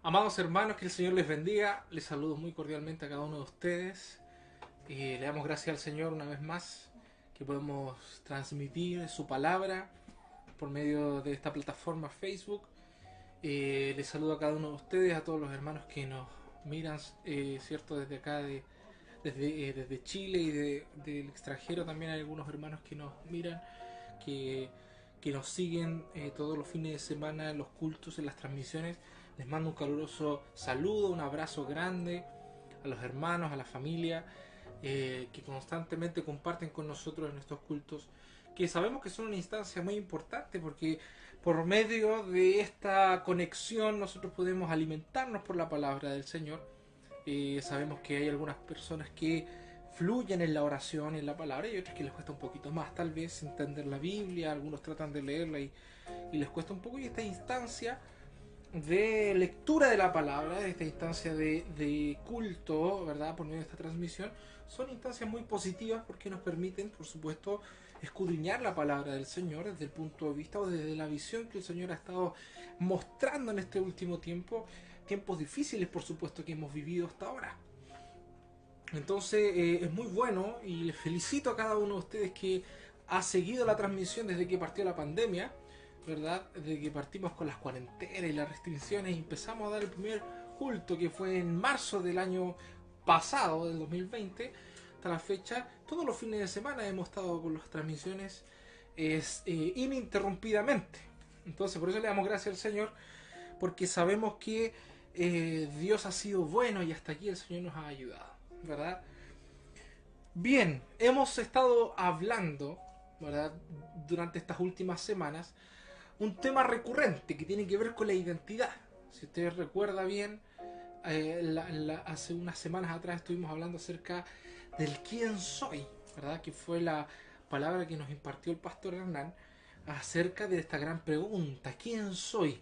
Amados hermanos, que el Señor les bendiga. Les saludo muy cordialmente a cada uno de ustedes. Le damos gracias al Señor una vez más que podemos transmitir su palabra por medio de esta plataforma Facebook. Les saludo a cada uno de ustedes, a todos los hermanos que nos miran, cierto, desde acá, desde Chile y del extranjero. También hay algunos hermanos que nos miran, que, que nos siguen todos los fines de semana en los cultos, en las transmisiones. Les mando un caluroso saludo, un abrazo grande a los hermanos, a la familia, que constantemente comparten con nosotros en estos cultos, que sabemos que son una instancia muy importante porque por medio de esta conexión nosotros podemos alimentarnos por la palabra del Señor. Sabemos que hay algunas personas que fluyen en la oración y en la palabra y otras que les cuesta un poquito más tal vez entender la Biblia. Algunos tratan de leerla y les cuesta un poco, y esta instancia de lectura de la palabra, de esta instancia de culto, ¿verdad? Por medio de esta transmisión, son instancias muy positivas porque nos permiten, por supuesto, escudriñar la palabra del Señor desde el punto de vista o desde la visión que el Señor ha estado mostrando en este último tiempo, tiempos difíciles, por supuesto, que hemos vivido hasta ahora. Entonces, es muy bueno y les felicito a cada uno de ustedes que ha seguido la transmisión desde que partió la pandemia, ¿verdad? Desde que partimos con las cuarentenas y las restricciones y empezamos a dar el primer culto, que fue en marzo del año pasado, del 2020, hasta la fecha. Todos los fines de semana hemos estado con las transmisiones ininterrumpidamente. Entonces, por eso le damos gracias al Señor, porque sabemos que Dios ha sido bueno y hasta aquí el Señor nos ha ayudado, ¿verdad? Bien, hemos estado hablando, ¿verdad?, durante estas últimas semanas, un tema recurrente que tiene que ver con la identidad. Si usted recuerda bien, hace unas semanas atrás estuvimos hablando acerca del quién soy, ¿verdad? Que fue la palabra que nos impartió el pastor Hernán acerca de esta gran pregunta: ¿quién soy?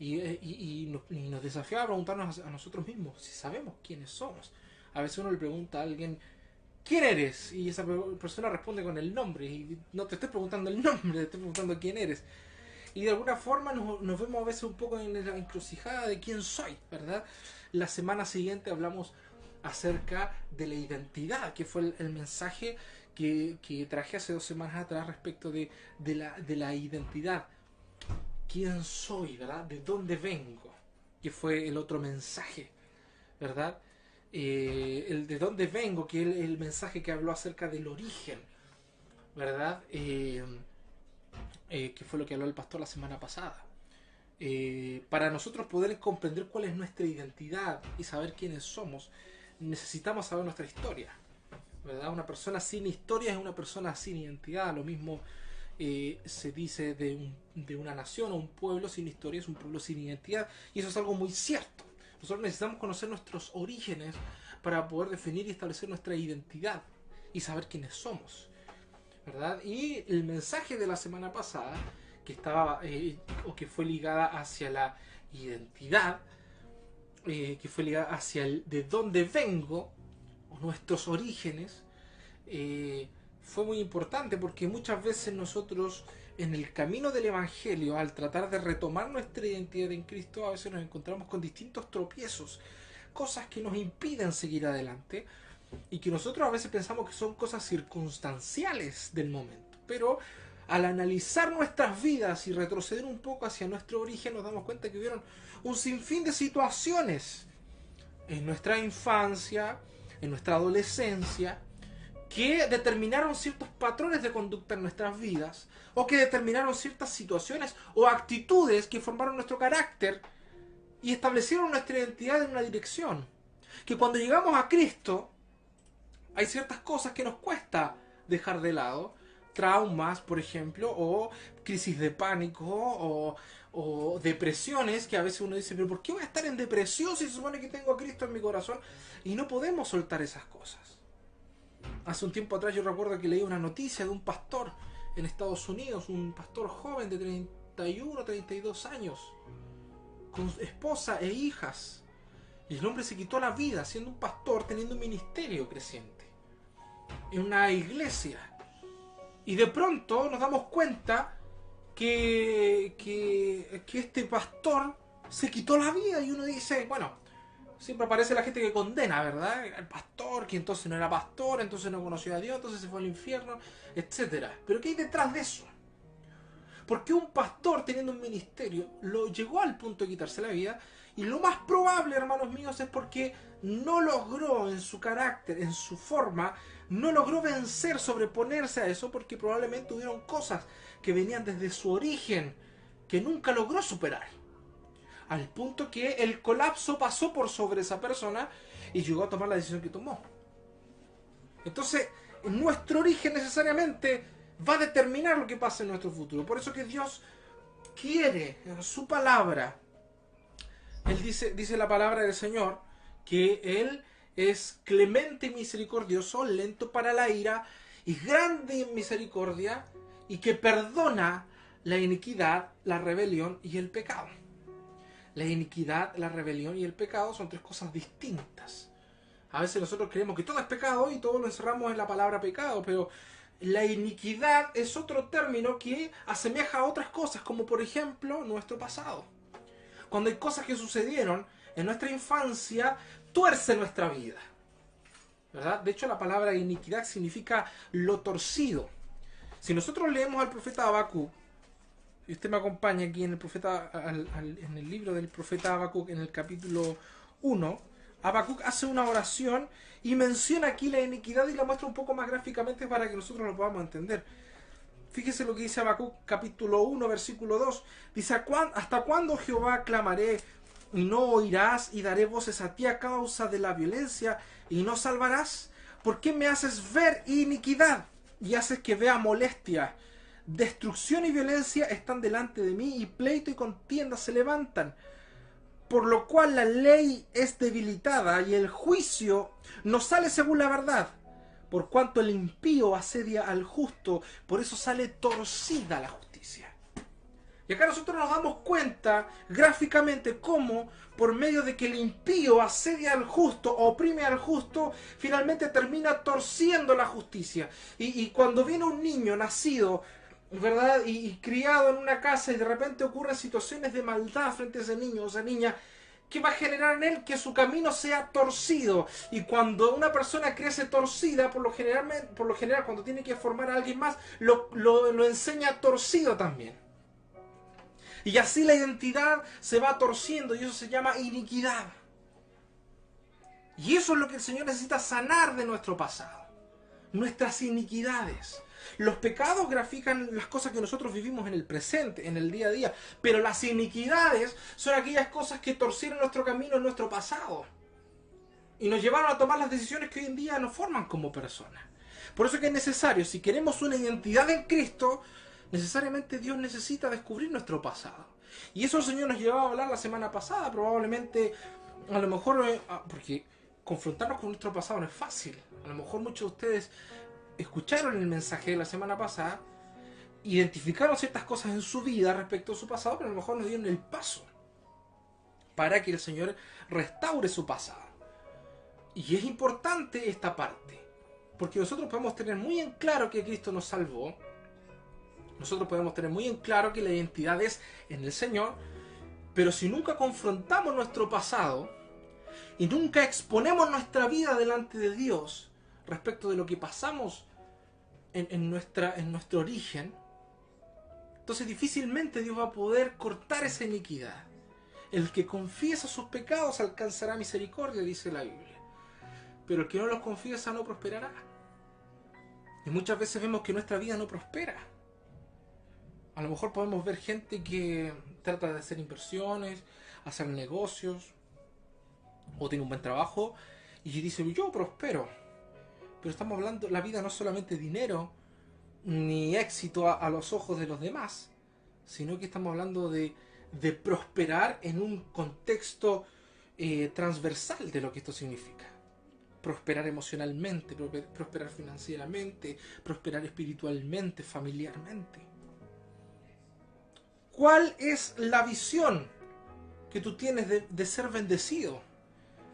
Y nos desafiaba a preguntarnos a nosotros mismos si sabemos quiénes somos. A veces uno le pregunta a alguien: ¿quién eres? Y esa persona responde con el nombre. Y no te estoy preguntando el nombre, te estoy preguntando quién eres. Y de alguna forma nos vemos a veces un poco en la encrucijada de quién soy, ¿verdad? La semana siguiente hablamos acerca de la identidad, que fue el mensaje que traje hace 2 semanas atrás respecto de la identidad. ¿Quién soy, verdad? ¿De dónde vengo? Que fue el otro mensaje, ¿verdad? El de dónde vengo, que es el mensaje que habló acerca del origen, ¿verdad? Que fue lo que habló el pastor la semana pasada. Para nosotros poder comprender cuál es nuestra identidad y saber quiénes somos, necesitamos saber nuestra historia, ¿verdad? Una persona sin historia es una persona sin identidad. Lo mismo se dice de una nación o un pueblo sin historia es un pueblo sin identidad, y eso es algo muy cierto. Nosotros necesitamos conocer nuestros orígenes para poder definir y establecer nuestra identidad y saber quiénes somos, ¿verdad? Y el mensaje de la semana pasada, que estaba o que fue ligada hacia la identidad, que fue ligada hacia el de dónde vengo, o nuestros orígenes, fue muy importante porque muchas veces nosotros en el camino del Evangelio, al tratar de retomar nuestra identidad en Cristo, a veces nos encontramos con distintos tropiezos, cosas que nos impiden seguir adelante y que nosotros a veces pensamos que son cosas circunstanciales del momento. Pero al analizar nuestras vidas y retroceder un poco hacia nuestro origen, nos damos cuenta que hubieron un sinfín de situaciones en nuestra infancia, en nuestra adolescencia, que determinaron ciertos patrones de conducta en nuestras vidas, o que determinaron ciertas situaciones o actitudes que formaron nuestro carácter y establecieron nuestra identidad en una dirección. Que cuando llegamos a Cristo, hay ciertas cosas que nos cuesta dejar de lado, traumas, por ejemplo, o crisis de pánico, o depresiones, que a veces uno dice: pero ¿por qué voy a estar en depresión si se supone que tengo a Cristo en mi corazón? Y no podemos soltar esas cosas. Hace un tiempo atrás yo recuerdo que leí una noticia de un pastor en Estados Unidos, un pastor joven de 31, 32 años, con esposa e hijas. Y el hombre se quitó la vida siendo un pastor, teniendo un ministerio creciente en una iglesia. Y de pronto nos damos cuenta que este pastor se quitó la vida y uno dice, bueno, siempre aparece la gente que condena, ¿verdad? El pastor, que entonces no era pastor, entonces no conoció a Dios, entonces se fue al infierno, etcétera. Pero ¿qué hay detrás de eso? Porque un pastor teniendo un ministerio lo llegó al punto de quitarse la vida, y lo más probable, hermanos míos, es porque no logró en su carácter, en su forma, no logró vencer, sobreponerse a eso, porque probablemente hubieron cosas que venían desde su origen que nunca logró superar. Al punto que el colapso pasó por sobre esa persona y llegó a tomar la decisión que tomó. Entonces, nuestro origen necesariamente va a determinar lo que pasa en nuestro futuro. Por eso que Dios quiere en su palabra. Él dice la palabra del Señor que Él es clemente y misericordioso, lento para la ira y grande en misericordia, y que perdona la iniquidad, la rebelión y el pecado. La iniquidad, la rebelión y el pecado son tres cosas distintas. A veces nosotros creemos que todo es pecado y todo lo encerramos en la palabra pecado, pero la iniquidad es otro término que asemeja a otras cosas, como por ejemplo nuestro pasado. Cuando hay cosas que sucedieron en nuestra infancia, tuerce nuestra vida, ¿verdad? De hecho, la palabra iniquidad significa lo torcido. Si nosotros leemos al profeta Habacuc, y usted me acompaña aquí en en el libro del profeta Habacuc, en el capítulo 1, Habacuc hace una oración y menciona aquí la iniquidad y la muestra un poco más gráficamente para que nosotros lo podamos entender. Fíjese lo que dice Habacuc capítulo 1, versículo 2. Dice, ¿hasta cuándo, Jehová, clamaré y no oirás, y daré voces a ti a causa de la violencia y no salvarás? ¿Por qué me haces ver iniquidad y haces que vea molestia? Destrucción y violencia están delante de mí, y pleito y contienda se levantan. Por lo cual la ley es debilitada y el juicio no sale según la verdad. Por cuanto el impío asedia al justo, por eso sale torcida la justicia. Y acá nosotros nos damos cuenta gráficamente cómo, por medio de que el impío asedia al justo, oprime al justo, finalmente termina torciendo la justicia. Y cuando viene un niño nacido, ¿verdad? Y criado en una casa, y de repente ocurren situaciones de maldad frente a ese niño o esa niña, ¿qué va a generar en él? Que su camino sea torcido. Y cuando una persona crece torcida, por lo general cuando tiene que formar a alguien más, lo enseña torcido también. Y así la identidad se va torciendo, y eso se llama iniquidad. Y eso es lo que el Señor necesita sanar de nuestro pasado. Nuestras iniquidades. Los pecados grafican las cosas que nosotros vivimos en el presente, en el día a día. Pero las iniquidades son aquellas cosas que torcieron nuestro camino en nuestro pasado. Y nos llevaron a tomar las decisiones que hoy en día nos forman como personas. Por eso es que es necesario, si queremos una identidad en Cristo, necesariamente Dios necesita descubrir nuestro pasado. Y eso el Señor nos llevaba a hablar la semana pasada, probablemente, a lo mejor, porque confrontarnos con nuestro pasado no es fácil. A lo mejor muchos de ustedes escucharon el mensaje de la semana pasada, identificaron ciertas cosas en su vida respecto a su pasado, pero a lo mejor no dieron el paso para que el Señor restaure su pasado. Y es importante esta parte, porque nosotros podemos tener muy en claro que Cristo nos salvó, nosotros podemos tener muy en claro que la identidad es en el Señor, pero si nunca confrontamos nuestro pasado y nunca exponemos nuestra vida delante de Dios respecto de lo que pasamos en nuestro origen, entonces difícilmente Dios va a poder cortar esa iniquidad. El que confiesa sus pecados alcanzará misericordia, dice la Biblia, pero el que no los confiesa no prosperará. Y muchas veces vemos que nuestra vida no prospera. A lo mejor podemos ver gente que trata de hacer inversiones, hacer negocios, o tiene un buen trabajo y dice, yo prospero. Pero estamos hablando, la vida no es solamente dinero ni éxito a los ojos de los demás, sino que estamos hablando de prosperar en un contexto transversal de lo que esto significa. Prosperar emocionalmente, prosperar financieramente, prosperar espiritualmente, familiarmente. ¿Cuál es la visión que tú tienes de ser bendecido?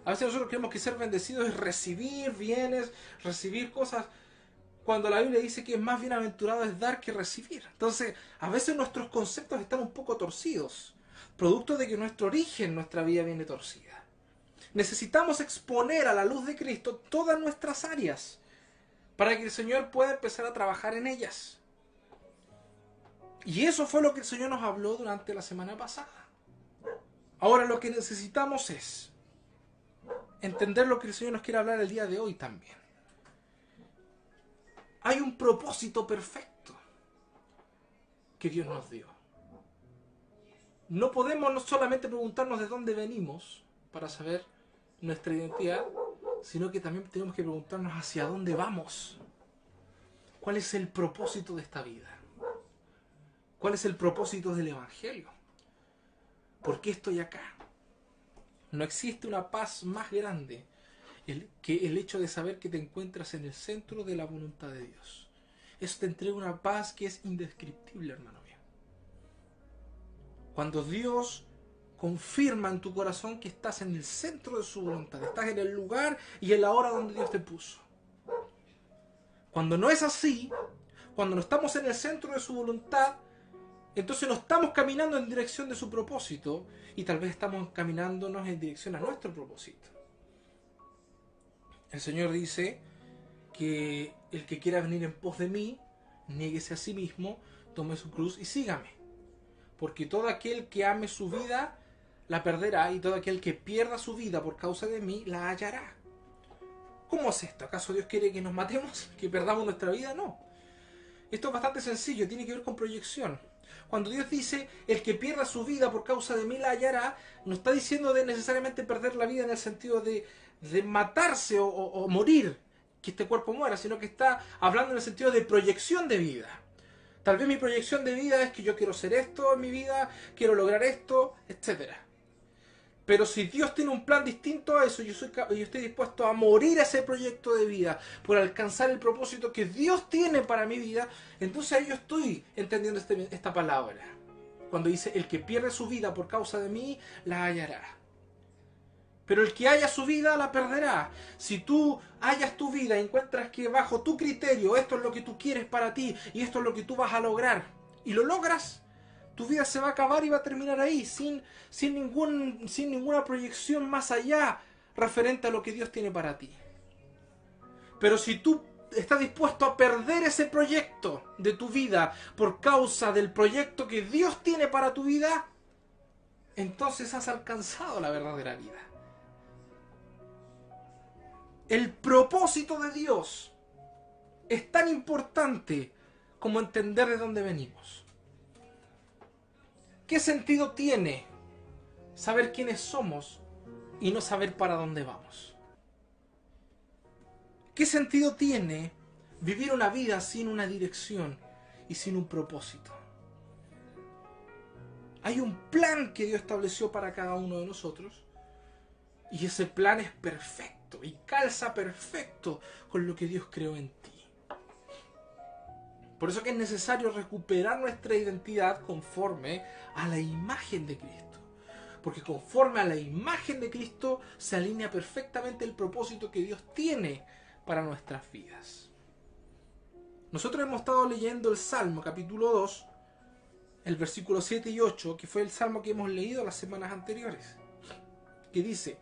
A veces nosotros creemos que ser bendecido es recibir bienes, recibir cosas, cuando la Biblia dice que es más bienaventurado es dar que recibir. Entonces, a veces nuestros conceptos están un poco torcidos. producto de que nuestro origen, nuestra vida viene torcida. Necesitamos exponer a la luz de Cristo todas nuestras áreas para que el Señor pueda empezar a trabajar en ellas. Y eso fue lo que el Señor nos habló durante la semana pasada. Ahora lo que necesitamos es entender lo que el Señor nos quiere hablar el día de hoy también. Hay un propósito perfecto que Dios nos dio. No podemos no solamente preguntarnos de dónde venimos para saber nuestra identidad, sino que también tenemos que preguntarnos hacia dónde vamos. ¿Cuál es el propósito de esta vida? ¿Cuál es el propósito del Evangelio? ¿Por qué estoy acá? No existe una paz más grande que el hecho de saber que te encuentras en el centro de la voluntad de Dios. Eso te entrega una paz que es indescriptible, hermano mío. Cuando Dios confirma en tu corazón que estás en el centro de su voluntad, estás en el lugar y en la hora donde Dios te puso. Cuando no es así, cuando no estamos en el centro de su voluntad, entonces no estamos caminando en dirección de su propósito y tal vez estamos caminándonos en dirección a nuestro propósito. El Señor dice que el que quiera venir en pos de mí, niéguese a sí mismo, tome su cruz y sígame. Porque todo aquel que ame su vida, la perderá, y todo aquel que pierda su vida por causa de mí, la hallará. ¿Cómo es esto? ¿Acaso Dios quiere que nos matemos? ¿Que perdamos nuestra vida? No. Esto es bastante sencillo, tiene que ver con proyección. Cuando Dios dice, el que pierda su vida por causa de mí la hallará, no está diciendo de necesariamente perder la vida en el sentido de matarse o morir, que este cuerpo muera, sino que está hablando en el sentido de proyección de vida. Tal vez mi proyección de vida es que yo quiero ser esto en mi vida, quiero lograr esto, etc. Pero si Dios tiene un plan distinto a eso, yo estoy dispuesto a morir a ese proyecto de vida por alcanzar el propósito que Dios tiene para mi vida, entonces ahí yo estoy entendiendo esta palabra. Cuando dice, el que pierde su vida por causa de mí, la hallará. Pero el que haya su vida, la perderá. Si tú hallas tu vida y encuentras que bajo tu criterio esto es lo que tú quieres para ti y esto es lo que tú vas a lograr, y lo logras, tu vida se va a acabar y va a terminar ahí, sin ninguna proyección más allá referente a lo que Dios tiene para ti. Pero si tú estás dispuesto a perder ese proyecto de tu vida por causa del proyecto que Dios tiene para tu vida, entonces has alcanzado la verdadera vida. El propósito de Dios es tan importante como entender de dónde venimos. ¿Qué sentido tiene saber quiénes somos y no saber para dónde vamos? ¿Qué sentido tiene vivir una vida sin una dirección y sin un propósito? Hay un plan que Dios estableció para cada uno de nosotros y ese plan es perfecto y calza perfecto con lo que Dios creó en ti. Por eso que es necesario recuperar nuestra identidad conforme a la imagen de Cristo. Porque conforme a la imagen de Cristo se alinea perfectamente el propósito que Dios tiene para nuestras vidas. Nosotros hemos estado leyendo el Salmo capítulo 2, el versículo 7 y 8, que fue el Salmo que hemos leído las semanas anteriores, que dice: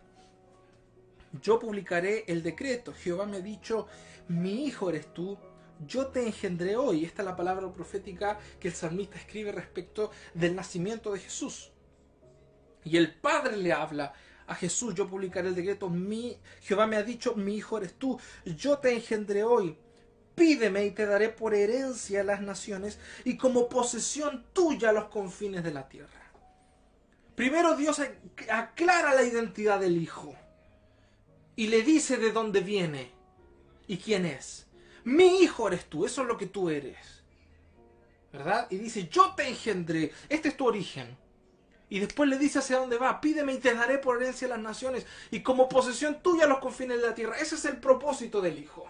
yo publicaré el decreto, Jehová me ha dicho, mi hijo eres tú, yo te engendré hoy. Esta es la palabra profética que el salmista escribe respecto del nacimiento de Jesús. Y el Padre le habla a Jesús: yo publicaré el decreto, Jehová me ha dicho, mi hijo eres tú, yo te engendré hoy. Pídeme y te daré por herencia las naciones y como posesión tuya los confines de la tierra. Primero Dios aclara la identidad del Hijo y le dice de dónde viene y quién es. Mi hijo eres tú, eso es lo que tú eres, ¿verdad? Y dice: yo te engendré, este es tu origen. Y después le dice hacia dónde va: pídeme y te daré por herencia las naciones y como posesión tuya los confines de la tierra. Ese es el propósito del Hijo.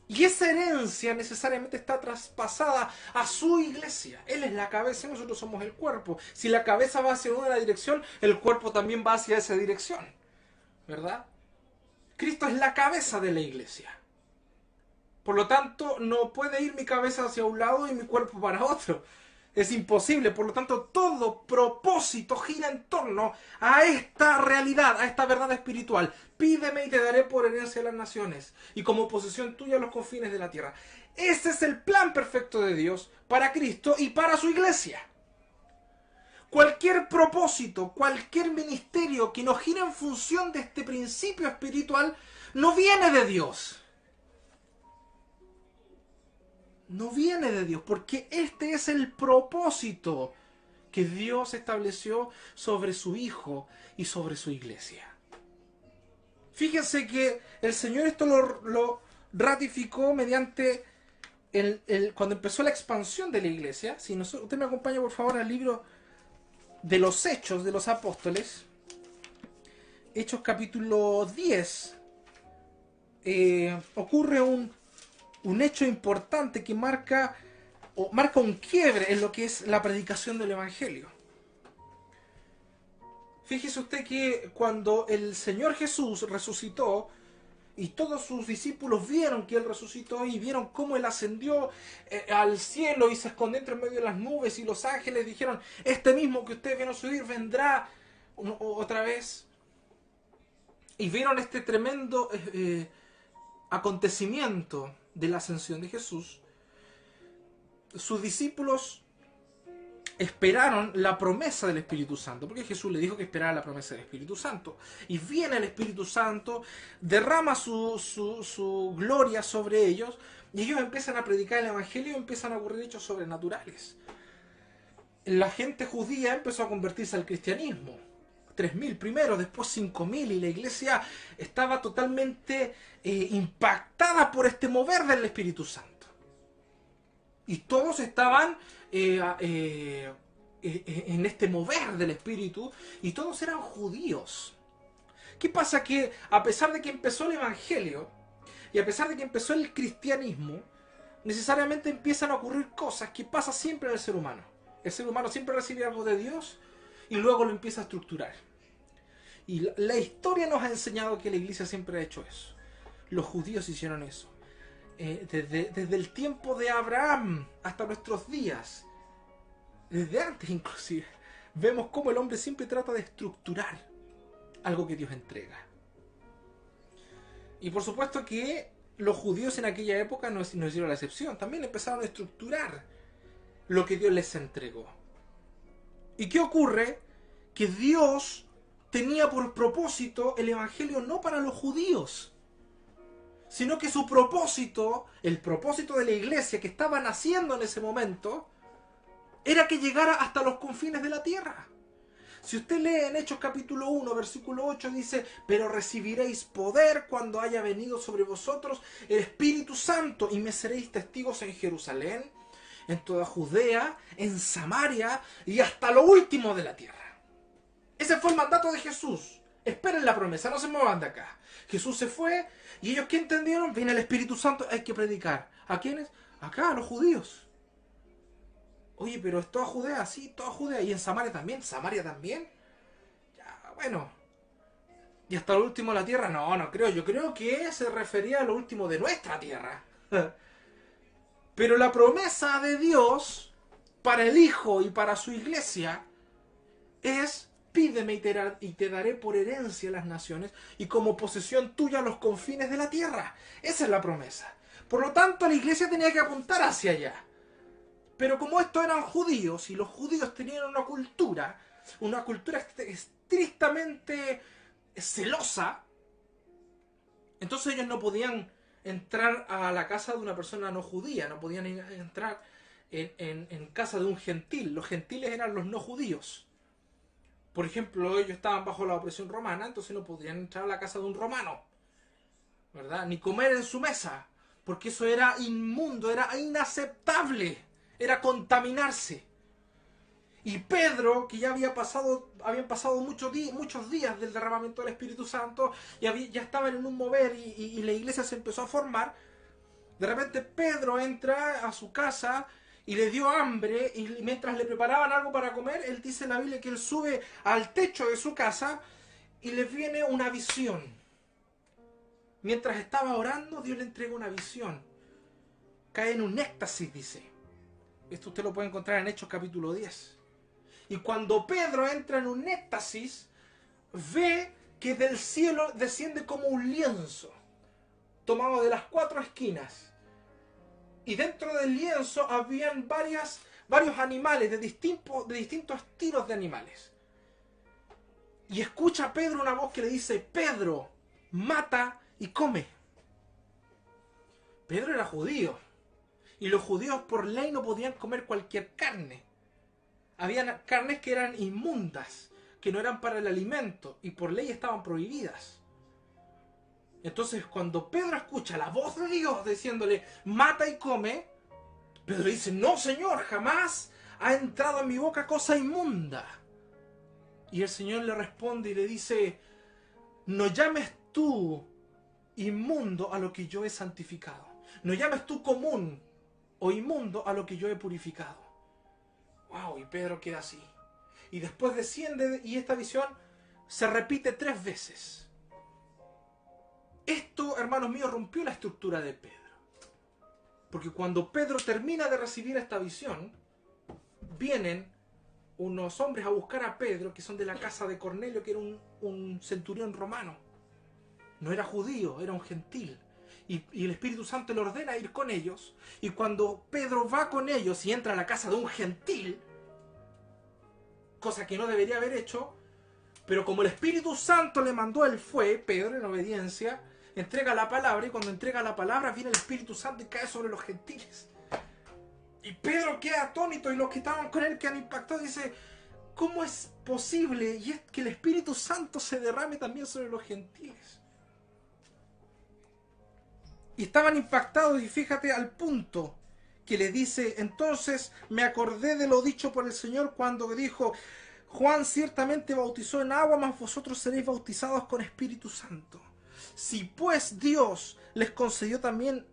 Y esa herencia necesariamente está traspasada a su iglesia. Él es la cabeza y nosotros somos el cuerpo. Si la cabeza va hacia una dirección, el cuerpo también va hacia esa dirección, ¿verdad? Cristo es la cabeza de la iglesia. Por lo tanto, no puede ir mi cabeza hacia un lado y mi cuerpo para otro. Es imposible, por lo tanto, todo propósito gira en torno a esta realidad, a esta verdad espiritual. Pídeme y te daré por herencia a las naciones, y como posesión tuya los confines de la tierra. Ese es el plan perfecto de Dios para Cristo y para su iglesia. Cualquier propósito, cualquier ministerio que no gira en función de este principio espiritual, no viene de Dios. No viene de Dios, porque este es el propósito que Dios estableció sobre su Hijo y sobre su iglesia. Fíjense que el Señor esto lo ratificó mediante cuando empezó la expansión de la iglesia. Si usted me acompaña por favor al libro de los Hechos de los Apóstoles, Hechos capítulo 10, ocurre un hecho importante que marca un quiebre en lo que es la predicación del Evangelio. Fíjese usted que cuando el Señor Jesús resucitó y todos sus discípulos vieron que Él resucitó y vieron cómo Él ascendió al cielo y se escondió entre medio de las nubes, y los ángeles dijeron: este mismo que ustedes vieron subir vendrá otra vez. Y vieron este tremendo acontecimiento de la ascensión de Jesús. Sus discípulos esperaron la promesa del Espíritu Santo, porque Jesús le dijo que esperara la promesa del Espíritu Santo. Y viene el Espíritu Santo, derrama su gloria sobre ellos, y ellos empiezan a predicar el Evangelio y empiezan a ocurrir hechos sobrenaturales. La gente judía empezó a convertirse al cristianismo. 3.000 primero, después 5.000, y la iglesia estaba totalmente impactada por este mover del Espíritu Santo. Y todos estaban en este mover del Espíritu, y todos eran judíos. ¿Qué pasa? Que a pesar de que empezó el Evangelio, y a pesar de que empezó el cristianismo, necesariamente empiezan a ocurrir cosas que pasa siempre en el ser humano. El ser humano siempre recibe algo de Dios y luego lo empieza a estructurar. Y la historia nos ha enseñado que la iglesia siempre ha hecho eso. Los judíos hicieron eso. Desde el tiempo de Abraham hasta nuestros días, desde antes inclusive, vemos cómo el hombre siempre trata de estructurar algo que Dios entrega. Y por supuesto que los judíos en aquella época no hicieron la excepción. También empezaron a estructurar lo que Dios les entregó. ¿Y qué ocurre? Que Dios tenía por propósito el Evangelio no para los judíos, sino que su propósito, el propósito de la iglesia que estaba naciendo en ese momento, era que llegara hasta los confines de la tierra. Si usted lee en Hechos capítulo 1, versículo 8, dice: pero recibiréis poder cuando haya venido sobre vosotros el Espíritu Santo, y me seréis testigos en Jerusalén, en toda Judea, en Samaria y hasta lo último de la tierra. Ese fue el mandato de Jesús. Esperen la promesa, no se muevan de acá. Jesús se fue, y ellos, ¿qué entendieron? Viene el Espíritu Santo, hay que predicar. ¿A quiénes? Acá, a los judíos. Oye, pero es toda Judea, sí, toda Judea. ¿Y en Samaria también? ¿Samaria también? Ya, bueno. ¿Y hasta lo último de la tierra? No creo. Yo creo que se refería a lo último de nuestra tierra. Pero la promesa de Dios para el Hijo y para su iglesia es: pídeme y te daré por herencia las naciones, y como posesión tuya los confines de la tierra. Esa es la promesa. Por lo tanto, la iglesia tenía que apuntar hacia allá. Pero como estos eran judíos, y los judíos tenían una cultura estrictamente celosa, entonces ellos no podían entrar a la casa de una persona no judía, no podían entrar en casa de un gentil. Los gentiles eran los no judíos. Por ejemplo, ellos estaban bajo la opresión romana, entonces no podían entrar a la casa de un romano, ¿verdad? Ni comer en su mesa, porque eso era inmundo, era inaceptable, era contaminarse. Y Pedro, que ya habían pasado muchos días del derramamiento del Espíritu Santo, y ya estaban en un mover, y la iglesia se empezó a formar. De repente Pedro entra a su casa y le dio hambre, y mientras le preparaban algo para comer, él dice en la Biblia que él sube al techo de su casa y le viene una visión. Mientras estaba orando, Dios le entrega una visión. Cae en un éxtasis, dice. Esto usted lo puede encontrar en Hechos capítulo 10. Y cuando Pedro entra en un éxtasis, ve que del cielo desciende como un lienzo, tomado de las 4 esquinas. Y dentro del lienzo habían varios animales, de distintos estilos de animales. Y escucha a Pedro una voz que le dice: Pedro, mata y come. Pedro era judío. Y los judíos por ley no podían comer cualquier carne. Habían carnes que eran inmundas, que no eran para el alimento, y por ley estaban prohibidas. Entonces, cuando Pedro escucha la voz de Dios diciéndole: mata y come, Pedro dice: no, Señor, jamás ha entrado en mi boca cosa inmunda. Y el Señor le responde y le dice: no llames tú inmundo a lo que yo he santificado. No llames tú común o inmundo a lo que yo he purificado. Wow, y Pedro queda así. Y después desciende, y esta visión se repite 3 veces. Esto, hermanos míos, rompió la estructura de Pedro. Porque cuando Pedro termina de recibir esta visión, vienen unos hombres a buscar a Pedro, que son de la casa de Cornelio, que era un centurión romano. No era judío, era un gentil. Y el Espíritu Santo le ordena ir con ellos. Y cuando Pedro va con ellos y entra a la casa de un gentil, cosa que no debería haber hecho, pero como el Espíritu Santo le mandó, él fue. Pedro, en obediencia, entrega la palabra, y cuando entrega la palabra viene el Espíritu Santo y cae sobre los gentiles. Y Pedro queda atónito, y los que estaban con él quedan impactados y dice: ¿cómo es posible? Y es que el Espíritu Santo se derrame también sobre los gentiles. Y estaban impactados, y fíjate al punto que le dice: entonces me acordé de lo dicho por el Señor cuando dijo: Juan ciertamente bautizó en agua, mas vosotros seréis bautizados con Espíritu Santo. Si pues Dios les concedió también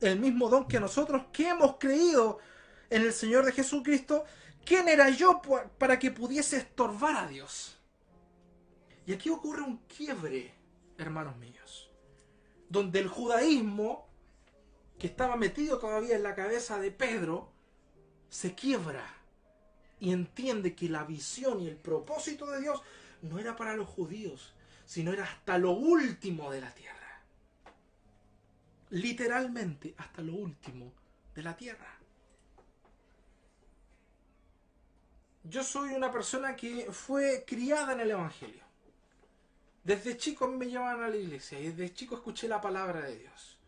el mismo don que a nosotros, que hemos creído en el Señor de Jesucristo, ¿quién era yo para que pudiese estorbar a Dios? Y aquí ocurre un quiebre, hermanos míos, donde el judaísmo, que estaba metido todavía en la cabeza de Pedro, se quiebra y entiende que la visión y el propósito de Dios no era para los judíos, sino era hasta lo último de la tierra. Literalmente hasta lo último de la tierra. Yo soy una persona que fue criada en el Evangelio. Desde chico me llevaban a la iglesia y desde chico escuché la palabra de Dios.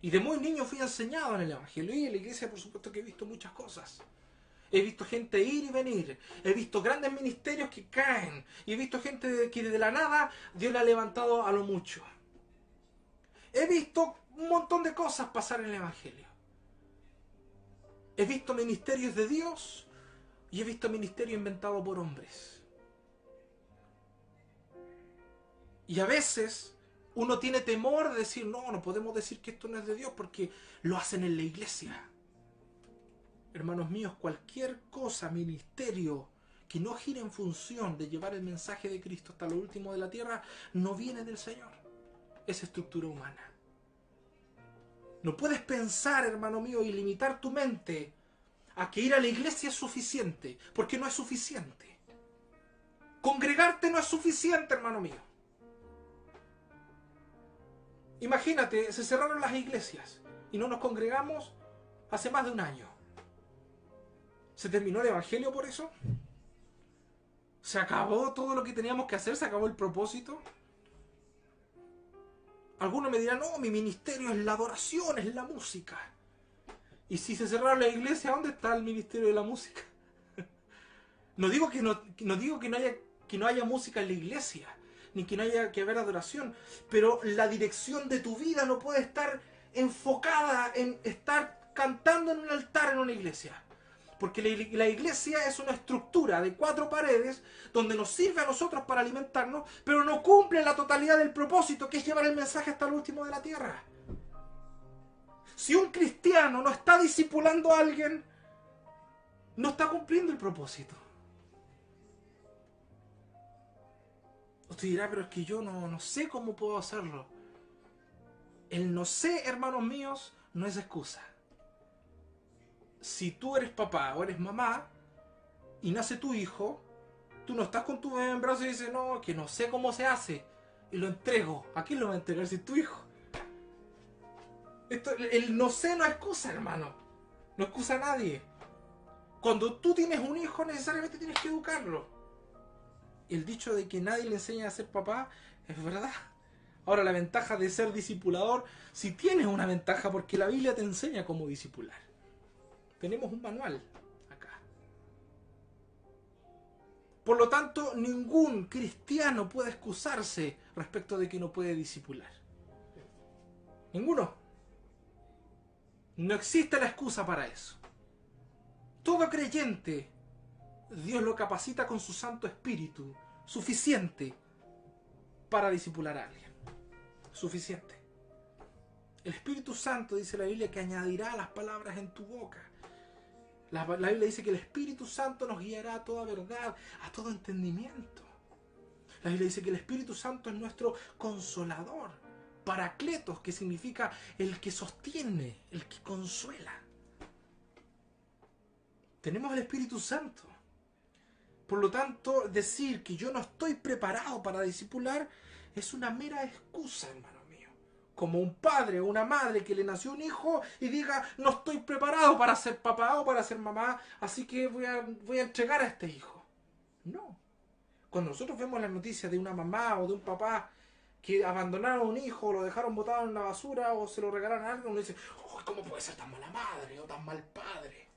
Y de muy niño fui enseñado en el Evangelio, y en la iglesia por supuesto que he visto muchas cosas. He visto gente ir y venir, he visto grandes ministerios que caen, y he visto gente que de la nada Dios la ha levantado a lo mucho. He visto un montón de cosas pasar en el Evangelio. He visto ministerios de Dios y he visto ministerios inventados por hombres. Y a veces uno tiene temor de decir: no podemos decir que esto no es de Dios porque lo hacen en la iglesia. Hermanos míos, cualquier cosa, ministerio, que no gire en función de llevar el mensaje de Cristo hasta lo último de la tierra, no viene del Señor. Es estructura humana. No puedes pensar, hermano mío, y limitar tu mente a que ir a la iglesia es suficiente, porque no es suficiente. Congregarte no es suficiente, hermano mío. Imagínate, se cerraron las iglesias y no nos congregamos hace más de un año. ¿Se terminó el Evangelio por eso? ¿Se acabó todo lo que teníamos que hacer? ¿Se acabó el propósito? Algunos me dirán: no, mi ministerio es la adoración, es la música. Y si se cerraron la iglesia, ¿dónde está el ministerio de la música? No digo que no haya música en la iglesia, ni que no haya que haber adoración, pero la dirección de tu vida no puede estar enfocada en estar cantando en un altar en una iglesia. Porque la iglesia es una estructura de 4 paredes donde nos sirve a nosotros para alimentarnos, pero no cumple la totalidad del propósito, que es llevar el mensaje hasta el último de la tierra. Si un cristiano no está discipulando a alguien, no está cumpliendo el propósito. Usted dirá: pero es que yo no sé cómo puedo hacerlo. El no sé, hermanos míos, no es excusa. si tú eres papá o eres mamá y nace tu hijo, tú no estás con tu bebé en brazos y dices, no, que no sé cómo se hace, y lo entrego. ¿A quién lo va a entregar si es tu hijo? El no sé no excusa, hermano. No excusa a nadie. Cuando tú tienes un hijo, necesariamente tienes que educarlo. Y el dicho de que nadie le enseña a ser papá es verdad. Ahora, la ventaja de ser discipulador, si tienes una ventaja, porque la Biblia te enseña cómo discipular. Tenemos un manual acá. Por lo tanto, ningún cristiano puede excusarse respecto de que no puede discipular. Ninguno. No existe la excusa para eso. Todo creyente, Dios lo capacita con su Santo Espíritu, suficiente para discipular a alguien. Suficiente. El Espíritu Santo, dice la Biblia, que añadirá las palabras en tu boca. La Biblia dice que el Espíritu Santo nos guiará a toda verdad, a todo entendimiento. La Biblia dice que el Espíritu Santo es nuestro consolador, paracletos, que significa el que sostiene, el que consuela. Tenemos el Espíritu Santo. Por lo tanto, decir que yo no estoy preparado para discipular es una mera excusa, hermano mío. Como un padre o una madre que le nació un hijo y diga, no estoy preparado para ser papá o para ser mamá, así que voy a entregar a este hijo. No. Cuando nosotros vemos las noticias de una mamá o de un papá que abandonaron a un hijo, o lo dejaron botado en la basura o se lo regalaron a alguien, uno dice, oh, ¿cómo puede ser tan mala madre o tan mal padre?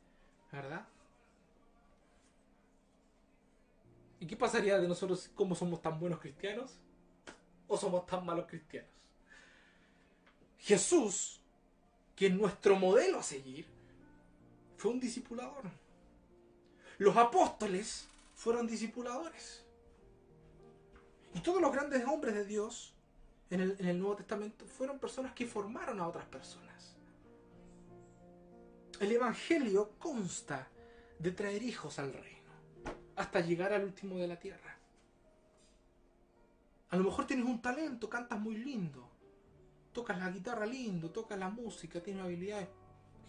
¿Verdad? ¿Y qué pasaría de nosotros cómo somos tan buenos cristianos? ¿O somos tan malos cristianos? Jesús, que es nuestro modelo a seguir, fue un discipulador. Los apóstoles fueron discipuladores. Y todos los grandes hombres de Dios en el Nuevo Testamento fueron personas que formaron a otras personas. El Evangelio consta de traer hijos al reino hasta llegar al último de la tierra. A lo mejor tienes un talento, cantas muy lindo, tocas la guitarra lindo, tocas la música, tienes habilidades.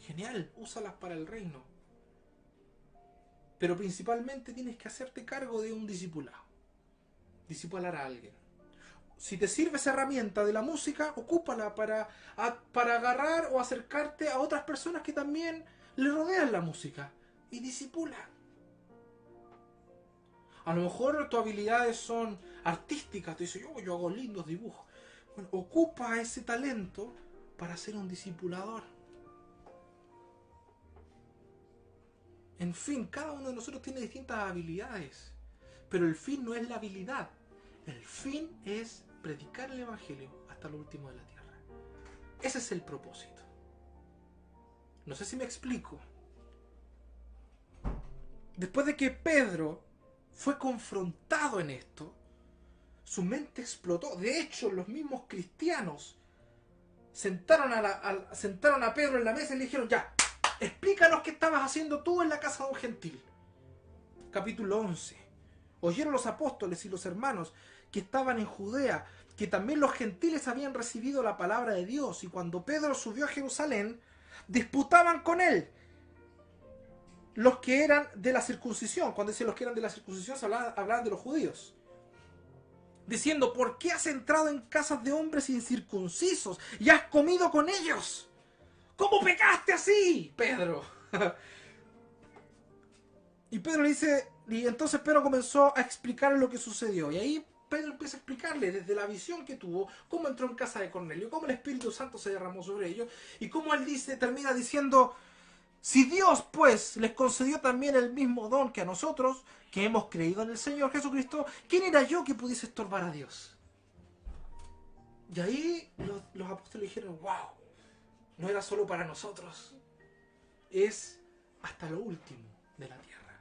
Genial, úsalas para el reino. Pero principalmente tienes que hacerte cargo de un discipulado. Discipular a alguien. Si te sirve esa herramienta de la música, ocúpala para agarrar o acercarte a otras personas que también le rodean la música. Y discipula. A lo mejor tus habilidades son artísticas. Tú dices, yo hago lindos dibujos. Bueno, ocupa ese talento para ser un discipulador. En fin, cada uno de nosotros tiene distintas habilidades. Pero el fin no es la habilidad. El fin es predicar el Evangelio hasta lo último de la tierra. Ese es el propósito. No sé si me explico. Después de que Pedro fue confrontado en esto, su mente explotó. De hecho, los mismos cristianos sentaron a Pedro en la mesa y le dijeron, ya, explícanos qué estabas haciendo tú en la casa de un gentil. Capítulo 11. Oyeron los apóstoles y los hermanos que estaban en Judea, que también los gentiles habían recibido la palabra de Dios, y cuando Pedro subió a Jerusalén, disputaban con él los que eran de la circuncisión. Cuando decían los que eran de la circuncisión, hablaban de los judíos, diciendo, ¿por qué has entrado en casas de hombres incircuncisos y has comido con ellos? ¿Cómo pecaste así, Pedro? Y Pedro le dice, y entonces Pedro comenzó a explicar lo que sucedió. Y ahí Pedro empieza a explicarle desde la visión que tuvo, cómo entró en casa de Cornelio, cómo el Espíritu Santo se derramó sobre ellos, y cómo él termina diciendo, si Dios pues les concedió también el mismo don que a nosotros, que hemos creído en el Señor Jesucristo, ¿quién era yo que pudiese estorbar a Dios? Y ahí los apóstoles dijeron, wow, no era solo para nosotros, es hasta lo último de la tierra.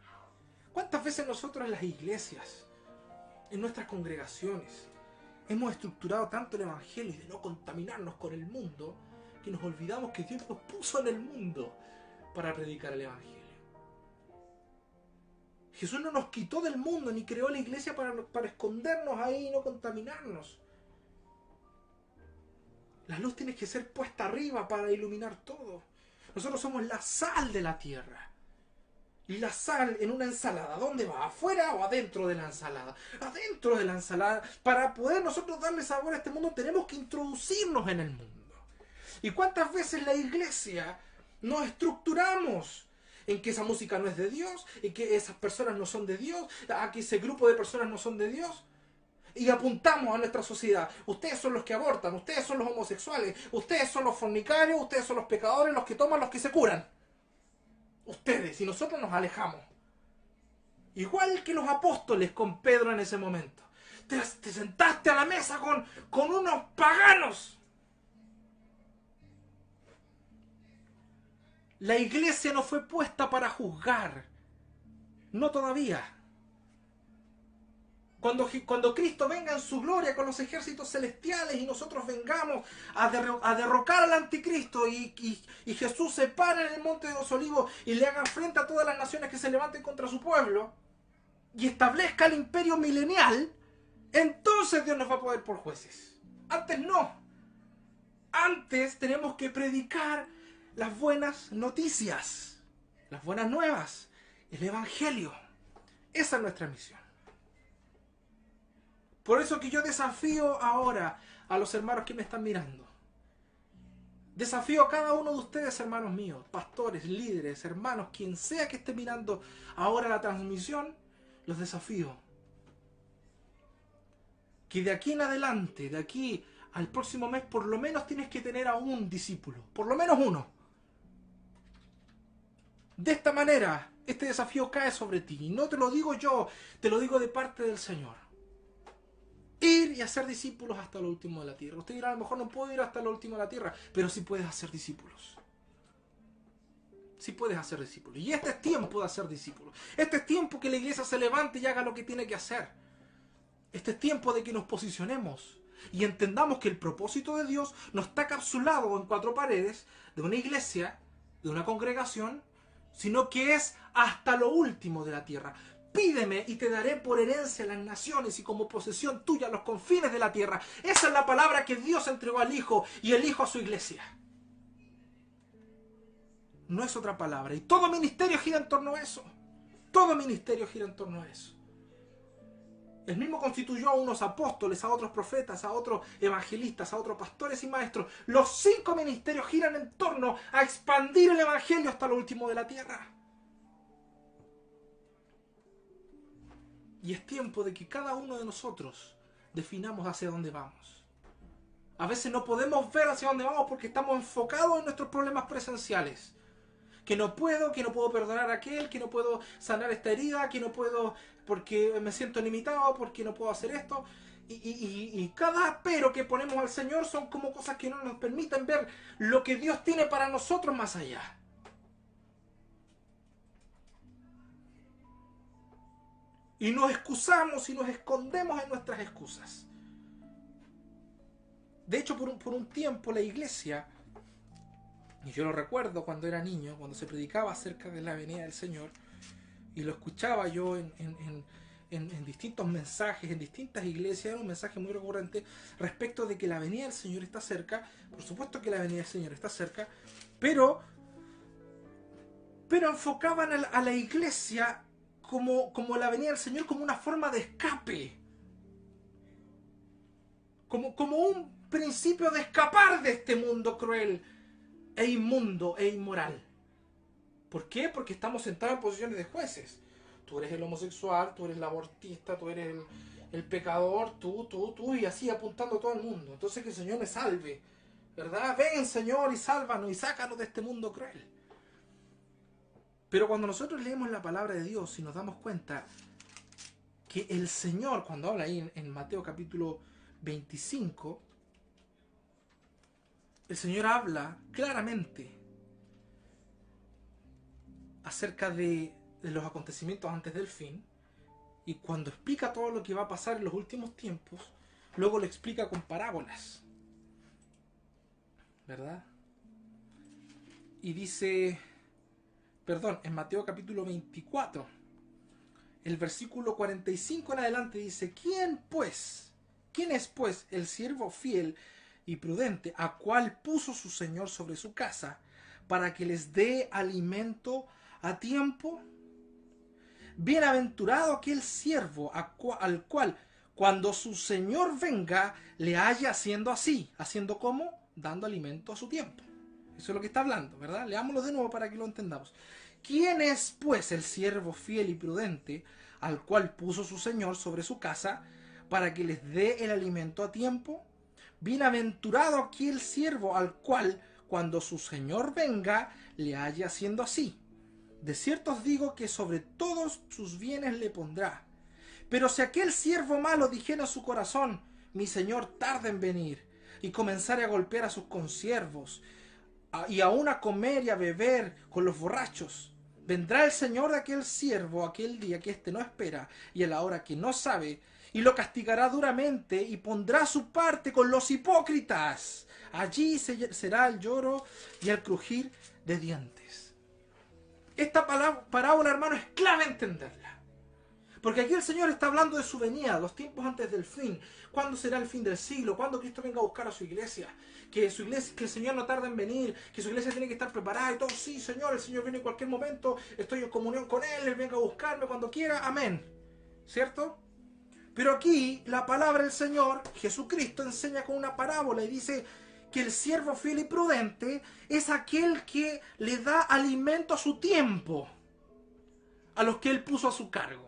¿Cuántas veces nosotros en las iglesias, en nuestras congregaciones, hemos estructurado tanto el Evangelio y de no contaminarnos con el mundo, que nos olvidamos que Dios nos puso en el mundo para predicar el Evangelio? Jesús no nos quitó del mundo ni creó la iglesia para escondernos ahí y no contaminarnos. La luz tiene que ser puesta arriba para iluminar todo. Nosotros somos la sal de la tierra. Y la sal en una ensalada, ¿dónde va? ¿Afuera o adentro de la ensalada? Adentro de la ensalada. Para poder nosotros darle sabor a este mundo tenemos que introducirnos en el mundo. ¿Y cuántas veces la iglesia nos estructuramos en que esa música no es de Dios, en que esas personas no son de Dios, a que ese grupo de personas no son de Dios? Y apuntamos a nuestra sociedad. Ustedes son los que abortan, ustedes son los homosexuales, ustedes son los fornicarios, ustedes son los pecadores, los que toman, los que se curan. Ustedes, y nosotros nos alejamos. Igual que los apóstoles con Pedro en ese momento. Te sentaste a la mesa con unos paganos. La iglesia no fue puesta para juzgar. No todavía. Cuando Cristo venga en su gloria con los ejércitos celestiales y nosotros vengamos a derrocar al anticristo y Jesús se pare en el monte de los olivos y le haga frente a todas las naciones que se levanten contra su pueblo y establezca el imperio milenial, entonces Dios nos va a poner por jueces. Antes no. Antes tenemos que predicar las buenas noticias, las buenas nuevas, el evangelio. Esa es nuestra misión. Por eso que yo desafío ahora a los hermanos que me están mirando. Desafío a cada uno de ustedes, hermanos míos, pastores, líderes, hermanos, quien sea que esté mirando ahora la transmisión, los desafío. Que de aquí en adelante, de aquí al próximo mes, por lo menos tienes que tener a un discípulo. Por lo menos uno. De esta manera, este desafío cae sobre ti. Y no te lo digo yo, te lo digo de parte del Señor. Ir y hacer discípulos hasta lo último de la tierra. Usted dirá, a lo mejor no puedo ir hasta lo último de la tierra, pero sí puedes hacer discípulos. Sí puedes hacer discípulos. Y este es tiempo de hacer discípulos. Este es tiempo que la iglesia se levante y haga lo que tiene que hacer. Este es tiempo de que nos posicionemos y entendamos que el propósito de Dios no está capsulado en 4 paredes de una iglesia, de una congregación, sino que es hasta lo último de la tierra. Pídeme y te daré por herencia las naciones y como posesión tuya los confines de la tierra. Esa es la palabra que Dios entregó al Hijo y el Hijo a su iglesia. No es otra palabra. Y todo ministerio gira en torno a eso. Todo ministerio gira en torno a eso. Él mismo constituyó a unos apóstoles, a otros profetas, a otros evangelistas, a otros pastores y maestros. Los 5 ministerios giran en torno a expandir el evangelio hasta lo último de la tierra. Y es tiempo de que cada uno de nosotros definamos hacia dónde vamos. A veces no podemos ver hacia dónde vamos porque estamos enfocados en nuestros problemas presenciales. Que no puedo perdonar a aquel, que no puedo sanar esta herida, que no puedo porque me siento limitado, porque no puedo hacer esto. Y cada pero que ponemos al Señor son como cosas que no nos permiten ver lo que Dios tiene para nosotros más allá. Y nos excusamos y nos escondemos en nuestras excusas. De hecho, por un tiempo la iglesia, y yo lo recuerdo cuando era niño, cuando se predicaba acerca de la venida del Señor, y lo escuchaba yo en distintos mensajes, en distintas iglesias, era un mensaje muy recurrente respecto de que la venida del Señor está cerca. Por supuesto que la venida del Señor está cerca, pero enfocaban a la iglesia como la venida del Señor como una forma de escape, como un principio de escapar de este mundo cruel e inmundo e inmoral. ¿Por qué? Porque estamos sentados en posiciones de jueces. Tú eres el homosexual, tú eres el abortista, tú eres el pecador, tú, y así apuntando a todo el mundo. Entonces que el Señor me salve, ¿verdad? Ven, Señor, y sálvanos y sácanos de este mundo cruel. Pero cuando nosotros leemos la palabra de Dios y nos damos cuenta que el Señor, cuando habla ahí en Mateo capítulo 25, el Señor habla claramente acerca de los acontecimientos antes del fin, y cuando explica todo lo que va a pasar en los últimos tiempos, luego lo explica con parábolas, ¿verdad? Y dice, en Mateo capítulo 24, el versículo 45 en adelante dice, ¿quién es pues el siervo fiel y prudente, a cual puso su señor sobre su casa, para que les dé alimento a tiempo? Bienaventurado aquel siervo al cual, cuando su señor venga, le haya haciendo así. ¿Haciendo cómo? Dando alimento a su tiempo. Eso es lo que está hablando, ¿verdad? Leámoslo de nuevo para que lo entendamos. ¿Quién es, pues, el siervo fiel y prudente al cual puso su señor sobre su casa para que les dé el alimento a tiempo? Bienaventurado aquel siervo al cual, cuando su señor venga, le haya haciendo así. De cierto os digo que sobre todos sus bienes le pondrá. Pero si aquel siervo malo dijera en su corazón, mi señor tarda en venir, y comenzare a golpear a sus consiervos, y aún a comer y a beber con los borrachos, vendrá el señor de aquel siervo aquel día que éste no espera, y a la hora que no sabe, y lo castigará duramente, y pondrá su parte con los hipócritas. Allí será el lloro y el crujir de dientes. Esta parábola, hermano, es clave entenderla. Porque aquí el Señor está hablando de su venida, los tiempos antes del fin. ¿Cuándo será el fin del siglo? ¿Cuándo Cristo venga a buscar a su iglesia? Que el Señor no tarda en venir, que su iglesia tiene que estar preparada y todo. Sí, Señor, el Señor viene en cualquier momento, estoy en comunión con Él venga a buscarme cuando quiera. Amén. ¿Cierto? Pero aquí la palabra del Señor, Jesucristo, enseña con una parábola y dice que el siervo fiel y prudente es aquel que le da alimento a su tiempo, a los que Él puso a su cargo.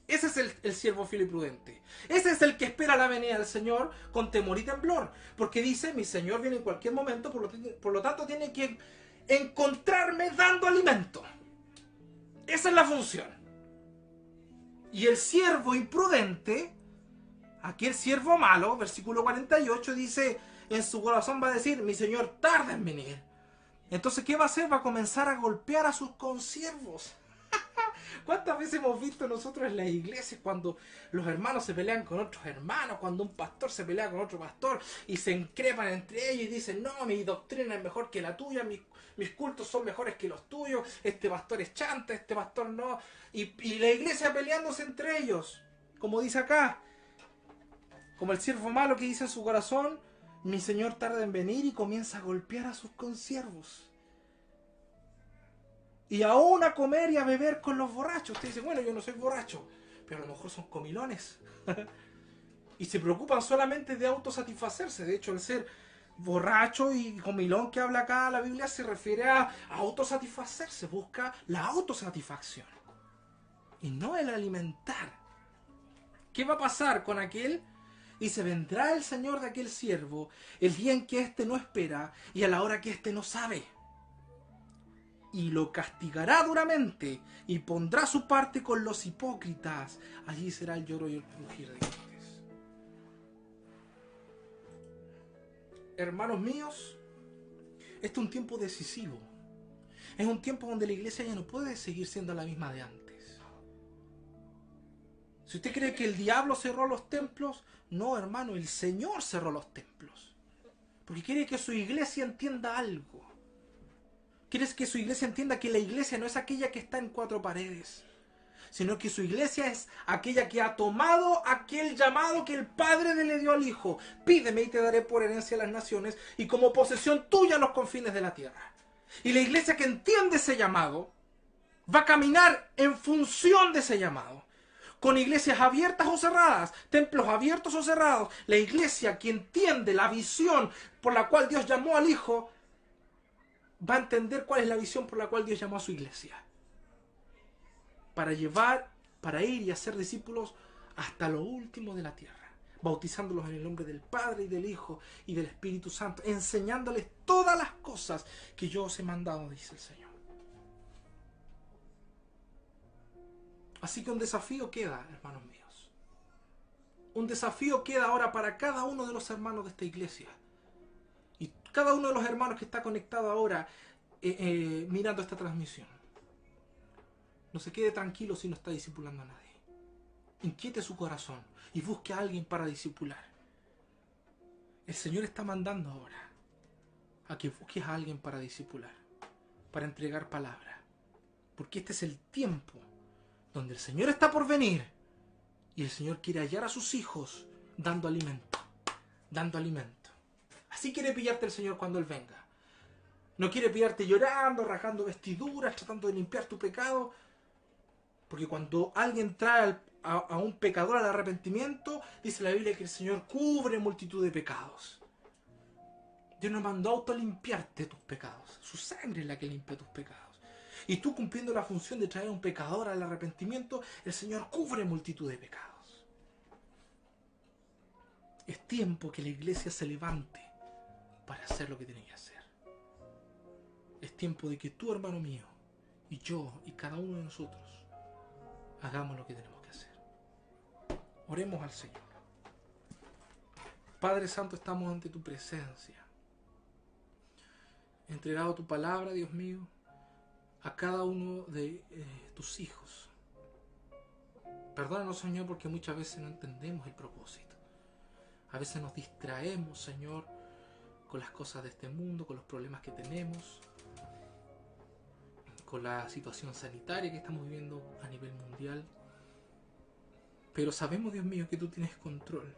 Ese es el siervo fiel y prudente. Ese es el que espera la venida del Señor con temor y temblor. Porque dice, mi Señor viene en cualquier momento, por lo tanto tiene que encontrarme dando alimento. Esa es la función. Y el siervo imprudente, aquel siervo malo, versículo 48, dice, en su corazón va a decir, mi Señor tarda en venir. Entonces, ¿qué va a hacer? Va a comenzar a golpear a sus consiervos. ¿Cuántas veces hemos visto nosotros en las iglesias cuando los hermanos se pelean con otros hermanos, cuando un pastor se pelea con otro pastor y se increpan entre ellos y dicen, no, mi doctrina es mejor que la tuya, mis cultos son mejores que los tuyos, este pastor es chanta, este pastor no, y la iglesia peleándose entre ellos, como dice acá, como el siervo malo que dice en su corazón, mi Señor tarda en venir, y comienza a golpear a sus consiervos. Y aún a comer y a beber con los borrachos. Usted dice, bueno, yo no soy borracho, pero a lo mejor son comilones. Y se preocupan solamente de autosatisfacerse. De hecho, el ser borracho y comilón que habla acá la Biblia se refiere a autosatisfacerse. Busca la autosatisfacción y no el alimentar. ¿Qué va a pasar con aquel? Y se vendrá el Señor de aquel siervo el día en que éste no espera y a la hora que éste no sabe. Y lo castigará duramente, y pondrá su parte con los hipócritas. Allí será el lloro y el crujir de dientes. Hermanos míos, este es un tiempo decisivo. Es un tiempo donde la iglesia ya no puede seguir siendo la misma de antes. Si usted cree que el diablo cerró los templos, no, hermano, el Señor cerró los templos. Porque quiere que su iglesia entienda algo. ¿Quieres que su iglesia entienda que la iglesia no es aquella que está en cuatro paredes? Sino que su iglesia es aquella que ha tomado aquel llamado que el Padre le dio al Hijo. Pídeme y te daré por herencia a las naciones y como posesión tuya los confines de la tierra. Y la iglesia que entiende ese llamado va a caminar en función de ese llamado. Con iglesias abiertas o cerradas, templos abiertos o cerrados. La iglesia que entiende la visión por la cual Dios llamó al Hijo va a entender cuál es la visión por la cual Dios llamó a su iglesia. Para ir y hacer discípulos hasta lo último de la tierra. Bautizándolos en el nombre del Padre y del Hijo y del Espíritu Santo. Enseñándoles todas las cosas que yo os he mandado, dice el Señor. Así que un desafío queda, hermanos míos. Un desafío queda ahora para cada uno de los hermanos de esta iglesia. Cada uno de los hermanos que está conectado ahora mirando esta transmisión. No se quede tranquilo si no está discipulando a nadie. Inquiete su corazón y busque a alguien para discipular. El Señor está mandando ahora a que busques a alguien para discipular, para entregar palabra. Porque este es el tiempo donde el Señor está por venir y el Señor quiere hallar a sus hijos dando alimento. Dando alimento. Así quiere pillarte el Señor cuando Él venga. No quiere pillarte llorando, rasgando vestiduras, tratando de limpiar tu pecado. Porque cuando alguien trae a un pecador al arrepentimiento, dice la Biblia que el Señor cubre multitud de pecados. Dios nos mandó a autolimpiarte tus pecados. Su sangre es la que limpia tus pecados. Y tú, cumpliendo la función de traer a un pecador al arrepentimiento, el Señor cubre multitud de pecados. Es tiempo que la iglesia se levante para hacer lo que tiene que hacer. Es tiempo de que tú, hermano mío, y yo, y cada uno de nosotros, hagamos lo que tenemos que hacer. Oremos al Señor. Padre Santo, estamos ante tu presencia. He entregado tu palabra, Dios mío, a cada uno de tus hijos. Perdónanos, Señor, porque muchas veces no entendemos el propósito. A veces nos distraemos, Señor, con las cosas de este mundo, con los problemas que tenemos, con la situación sanitaria que estamos viviendo a nivel mundial. Pero sabemos, Dios mío, que tú tienes control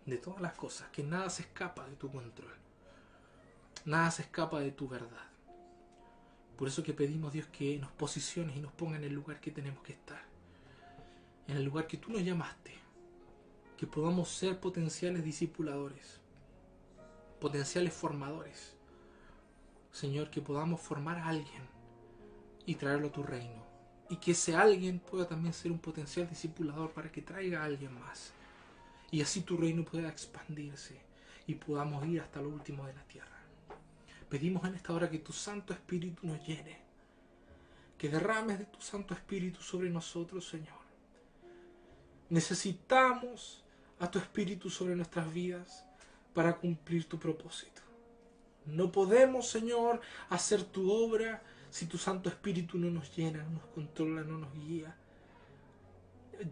de todas las cosas, que nada se escapa de tu control. Nada se escapa de tu verdad. Por eso que pedimos, Dios, que nos posiciones y nos ponga en el lugar que tenemos que estar. En el lugar que tú nos llamaste. Que podamos ser potenciales discipuladores. Potenciales formadores. Señor, que podamos formar a alguien y traerlo a tu reino. Y que ese alguien pueda también ser un potencial discipulador para que traiga a alguien más. Y así tu reino pueda expandirse y podamos ir hasta lo último de la tierra. Pedimos en esta hora que tu Santo Espíritu nos llene. Que derrames de tu Santo Espíritu sobre nosotros, Señor. Necesitamos a tu Espíritu sobre nuestras vidas para cumplir tu propósito. No podemos, Señor, hacer tu obra si tu Santo Espíritu no nos llena, no nos controla, no nos guía.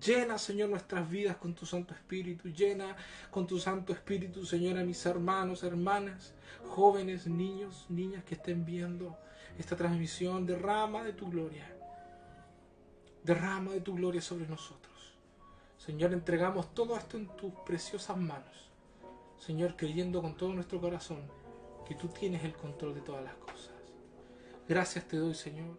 Llena, Señor, nuestras vidas con tu Santo Espíritu. Llena con tu Santo Espíritu, Señor, a mis hermanos, hermanas, jóvenes, niños, niñas que estén viendo esta transmisión. Derrama de tu gloria. Derrama de tu gloria sobre nosotros. Señor, entregamos todo esto en tus preciosas manos. Señor, creyendo con todo nuestro corazón que tú tienes el control de todas las cosas. Gracias te doy, Señor.